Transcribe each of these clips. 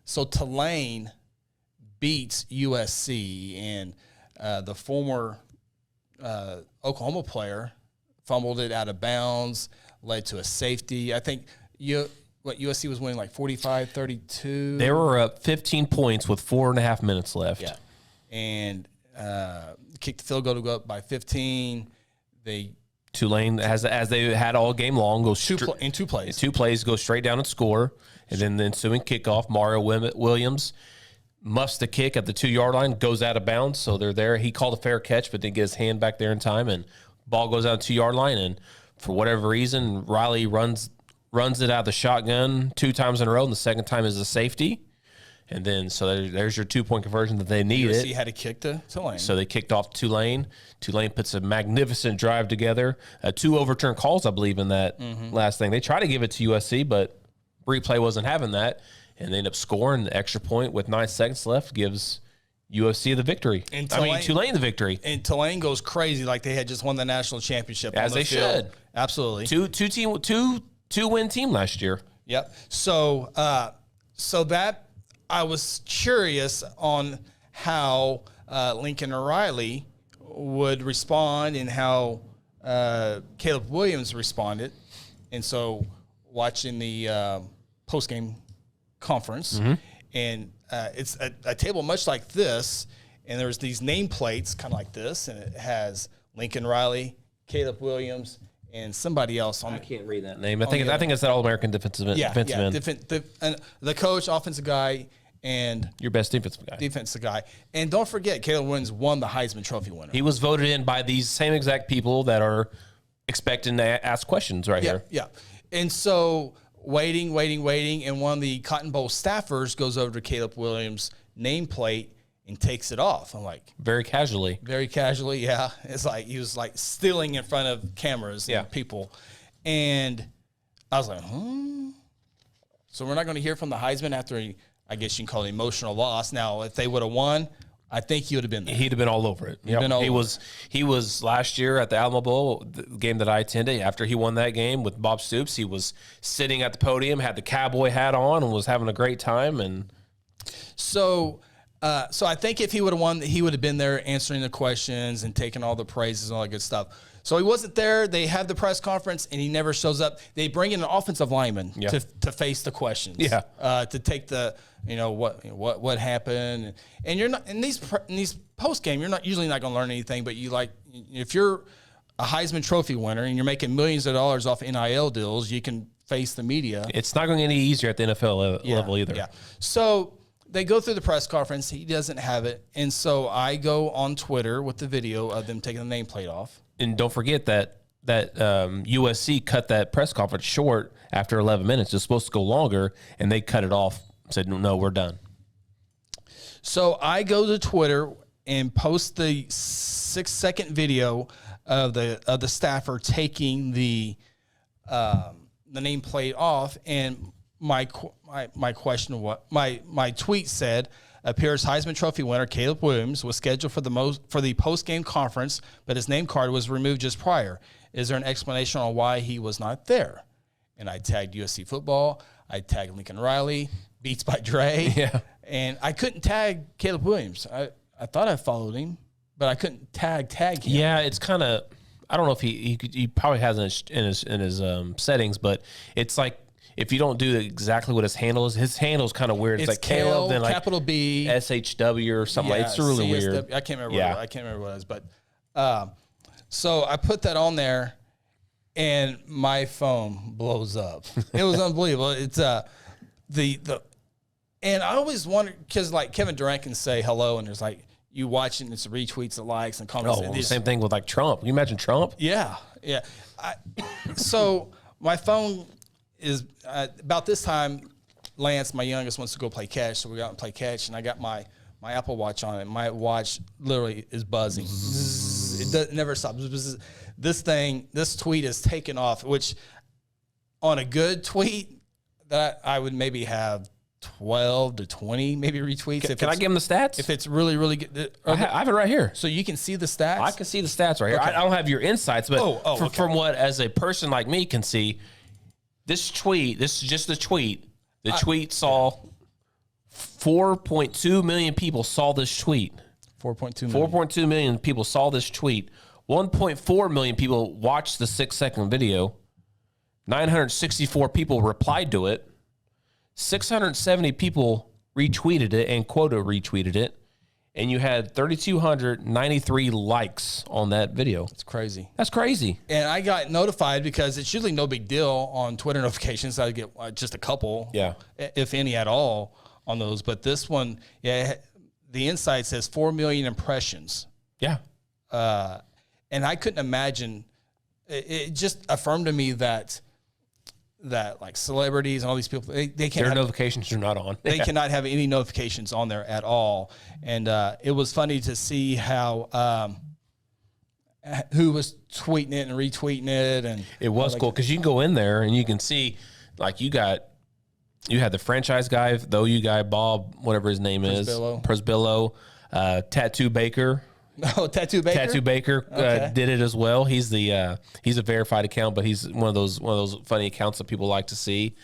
So Tulane beats USC, and the former Oklahoma player fumbled it out of bounds, led to a safety. I think USC was winning like 45-32. They were up 15 points with 4.5 minutes left. Yeah, and kicked the field goal to go up by 15. Tulane, as they had all game long, goes in two plays. Two plays, go straight down and score. And then the ensuing kickoff, Mario Williams muffs the kick at the 2-yard line, goes out of bounds. So they're there. He called a fair catch, but didn't get his hand back there in time. And ball goes out 2-yard line. And for whatever reason, Riley runs it out of the shotgun 2 times in a row. And the second time is a safety. And then, so there's your 2-point conversion that they needed. USC had to kick to Tulane. So they kicked off Tulane. Tulane puts a magnificent drive together. 2 overturned calls, I believe, in that last thing. They tried to give it to USC, but replay wasn't having that. And they end up scoring the extra point with 9 seconds left, gives USC the victory. Tulane the victory. And Tulane goes crazy like they had just won the national championship. As they should. Absolutely. Two-win team last year. Yep. So that I was curious on how Lincoln Riley would respond and how Caleb Williams responded. And so watching the post-game conference, and it's a table much like this, and there's these nameplates kind of like this, and it has Lincoln Riley, Caleb Williams, and somebody else on. I can't read that name. I think it's that All-American defensive end. And the coach, offensive guy, and your best defensive guy. And don't forget, Caleb Williams won the Heisman Trophy winner. He was voted in by these same exact people that are expecting to ask questions here. Yeah. And so waiting, and one of the Cotton Bowl staffers goes over to Caleb Williams' nameplate and takes it off. I'm like, very casually, yeah. It's like he was like stealing in front of cameras and people. And I was like, So we're not going to hear from the Heisman after I guess you can call it emotional loss. Now, if they would have won, I think he would have been there. He'd have been all over it. He was last year at the Alamo Bowl, the game that I attended. After he won that game with Bob Stoops, he was sitting at the podium, had the cowboy hat on, and was having a great time. And so I think if he would have won, he would have been there answering the questions and taking all the praises and all that good stuff. So he wasn't there. They have the press conference, and he never shows up. They bring in an offensive lineman to face the questions. To take the what happened. And you're not in these post game. You're usually not going to learn anything. But if you're a Heisman Trophy winner and you're making millions of dollars off NIL deals, you can face the media. It's not going to get any easier at the NFL level either. Yeah. So they go through the press conference. He doesn't have it, and so I go on Twitter with the video of them taking the nameplate off. And don't forget that USC cut that press conference short after 11 minutes. It was supposed to go longer, and they cut it off. Said, no, we're done. So I go to Twitter and post the 6-second video of the staffer taking the nameplate off, and my tweet said, appears Heisman Trophy winner Caleb Williams was scheduled for the post-game conference, but his name card was removed just prior. Is there an explanation on why he was not there? And I tagged USC football. I tagged Lincoln Riley, Beats by Dre. And I couldn't tag Caleb Williams. I thought I followed him, but I couldn't tag him. Yeah, it's kind of, I don't know if he probably has it in his settings, but it's like, if you don't do exactly what his handle is kind of weird. It's like Caleb, then like capital B, SHW or something. It's really CSW, weird. I can't remember. I can't remember what it is, but so I put that on there, and my phone blows up. It was unbelievable. It's and I always wonder, because like Kevin Durant can say hello, and there's like you watching, it's retweets, the likes, and comments. Oh, same thing with like Trump. Can you imagine Trump? Yeah. So my phone is about this time, Lance, my youngest, wants to go play catch, so we got to play catch, and I got my Apple Watch on it. My watch literally is buzzing. It never stops. This tweet is taken off, which on a good tweet, that I would maybe have 12 to 20 maybe retweets. Can I give him the stats? If it's really, really good. I have it right here. So you can see the stats? I can see the stats right here. Okay. I don't have your insights, but from what as a person like me can see, this is just the tweet. The tweet saw 4.2 million people saw this tweet. 4.2 million. 4.2 million people saw this tweet. 1.4 million people watched the 6-second video. 964 people replied to it. 670 people retweeted it and quota retweeted it. And you had 3,293 likes on that video. It's crazy. That's crazy. And I got notified because it's usually no big deal on Twitter notifications. I get just a couple, if any at all, on those. But this one, the insight says 4 million impressions. Yeah. And I couldn't imagine. It just affirmed to me that like celebrities and all these people, they can't Their have, notifications are not on. they cannot have any notifications on there at all. And it was funny to see how who was tweeting it and retweeting it, and it was cool because you can go in there and you can see, like, you had the franchise guy, the OU guy, Bob, whatever his name Presbillo, Tattoo Baker. Oh, Tattoo Baker. Tattoo Baker did it as well. He's a verified account, but he's one of those funny accounts that people like to see.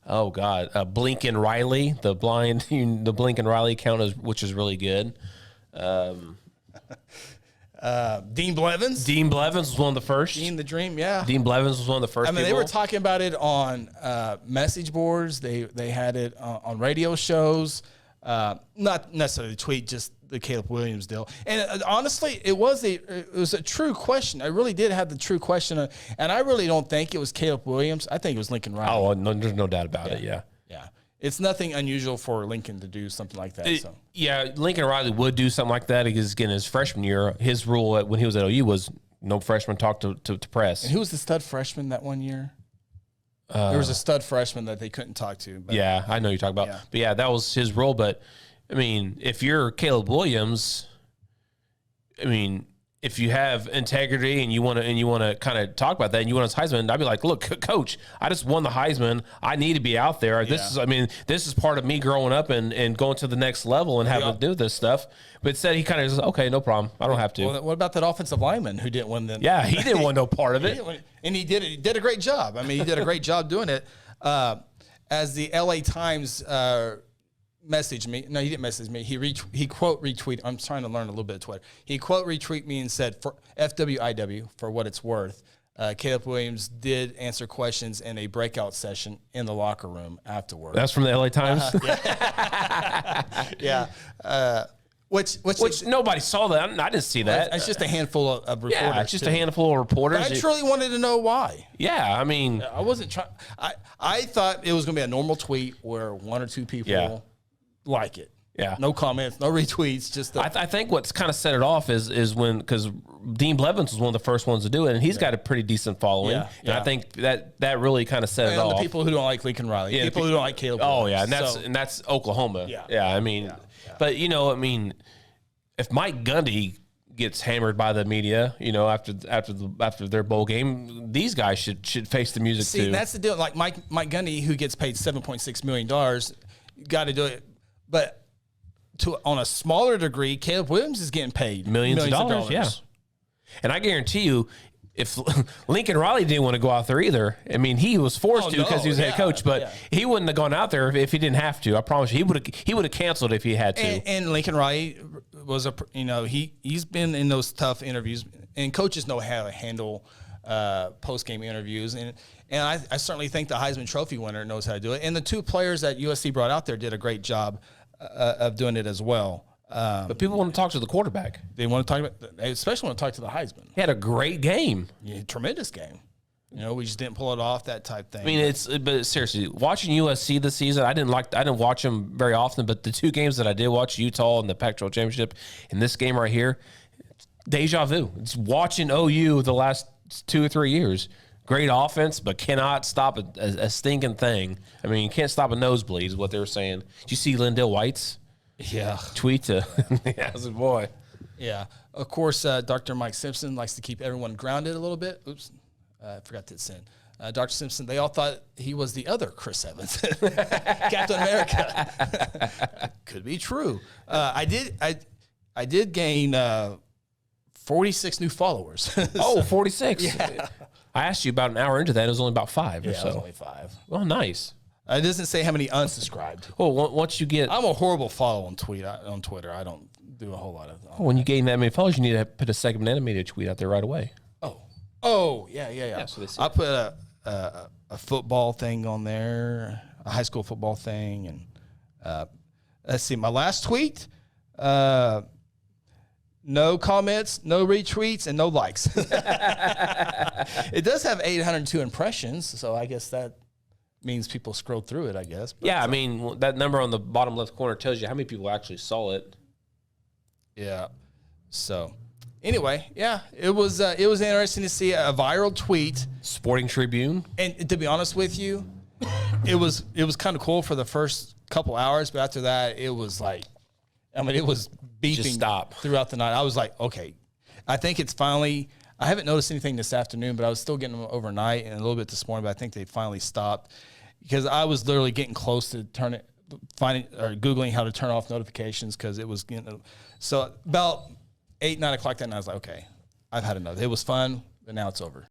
Oh God, Blinken Riley, the Blinken Riley account which is really good. Dean Blevins. Dean Blevins was one of the first. Dean the Dream, yeah. Dean Blevins was one of the first. I mean, people. they were talking about it on message boards. They had it on radio shows. Not necessarily tweet, just the Caleb Williams deal. And honestly, it was a true question. I really did have the true question, and I really don't think it was Caleb Williams. I think it was Lincoln Riley. Oh, no, there's no doubt about it. Yeah. It's nothing unusual for Lincoln to do something like that. Yeah, Lincoln Riley would do something like that because, again, his freshman year, his rule when he was at OU was no freshman talk to press. And who was the stud freshman that one year? There was a stud freshman that they couldn't talk to. But yeah, I know you're talking about. Yeah. But yeah, that was his role. But I mean, if you're Caleb Williams, I mean, if you have integrity and you want to kind of talk about that and you want his Heisman, I'd be like, look, coach, I just won the Heisman. I need to be out there. This is part of me growing up and going to the next level and having to do this stuff. But instead, he kind of says, okay, no problem. I don't have to. Well, what about that offensive lineman who didn't win? Yeah, he didn't want no part of it. And he did it. He did a great job. I mean, he did a great job doing it. As the LA Times messaged me. No, he didn't message me. He quote retweet. I'm trying to learn a little bit of Twitter. He quote retweet me and said, for FWIW, for what it's worth, Caleb Williams did answer questions in a breakout session in the locker room afterward. That's from the LA Times? Yeah. Which nobody saw that. I didn't see that. It's just a handful of reporters. Yeah, it's just a handful of reporters. But I truly wanted to know why. Yeah, I mean, I wasn't trying. I thought it was going to be a normal tweet where one or two people like it. Yeah. No comments, no retweets. Just I think what's kind of set it off is when, because Dean Blevins was one of the first ones to do it, and he's got a pretty decent following. Yeah. And I think that really kind of set it off. The people who don't like Lincoln Riley, people who don't like Caleb. Oh yeah, and that's Oklahoma. Yeah. I mean, but if Mike Gundy gets hammered by the media, after their bowl game, these guys should face the music too. See, that's the deal. Like Mike Gundy, who gets paid $7.6 million, got to do it. But on a smaller degree, Caleb Williams is getting paid millions of dollars. Yeah, and I guarantee you, if Lincoln Riley didn't want to go out there either, I mean, he was forced to because he was head coach, but he wouldn't have gone out there if he didn't have to. I promise you, he would have canceled if he had to. And Lincoln Riley was he's been in those tough interviews, and coaches know how to handle post game interviews, and I certainly think the Heisman Trophy winner knows how to do it. And the two players that USC brought out there did a great job of doing it as well. But people want to talk to the quarterback. They want to they especially want to talk to the Heisman. He had a great game. Yeah, tremendous game. We just didn't pull it off, that type thing. I mean, but seriously, watching USC this season, I didn't watch them very often, but the two games that I did watch, Utah and the Pac-12 Championship, and this game right here, deja vu. It's watching OU the last 2 or 3 years. Great offense, but cannot stop a stinking thing. I mean, you can't stop a nosebleed is what they were saying. Did you see Lindell White's tweet to as a boy? Yeah. Of course, Dr. Mike Simpson likes to keep everyone grounded a little bit. Oops, I forgot to send. Dr. Simpson, they all thought he was the other Chris Evans, Captain America. Could be true. I did gain 46 new followers. 46. Yeah. I asked you about an hour into that. It was only about 5 or so. It was only 5. Well, nice. It doesn't say how many unsubscribed. Well, once you get I'm a horrible follow on Twitter. I don't do a whole lot of. when you gain that many followers, you need to put a segment animated tweet out there right away. Oh, yeah. So they see I put a football thing on there, a high school football thing, and let's see, my last tweet, no comments, no retweets, and no likes. It does have 802 impressions, so I guess that means people scrolled through it, I guess. But, Yeah, I mean, that number on the bottom left corner tells you how many people actually saw it. yeah. So anyway, yeah, it was interesting to see a viral tweet. Sporting Tribune. And to be honest with you, it was kind of cool for the first couple hours, but after that, it was like, it was beeping throughout the night. I was like, okay, I think it's finally. I haven't noticed anything this afternoon, but I was still getting them overnight and a little bit this morning. But I think they finally stopped because I was literally getting close to Googling how to turn off notifications because it was getting. So about 8, 9 o'clock that night, I was like, okay, I've had enough. It was fun, but now it's over.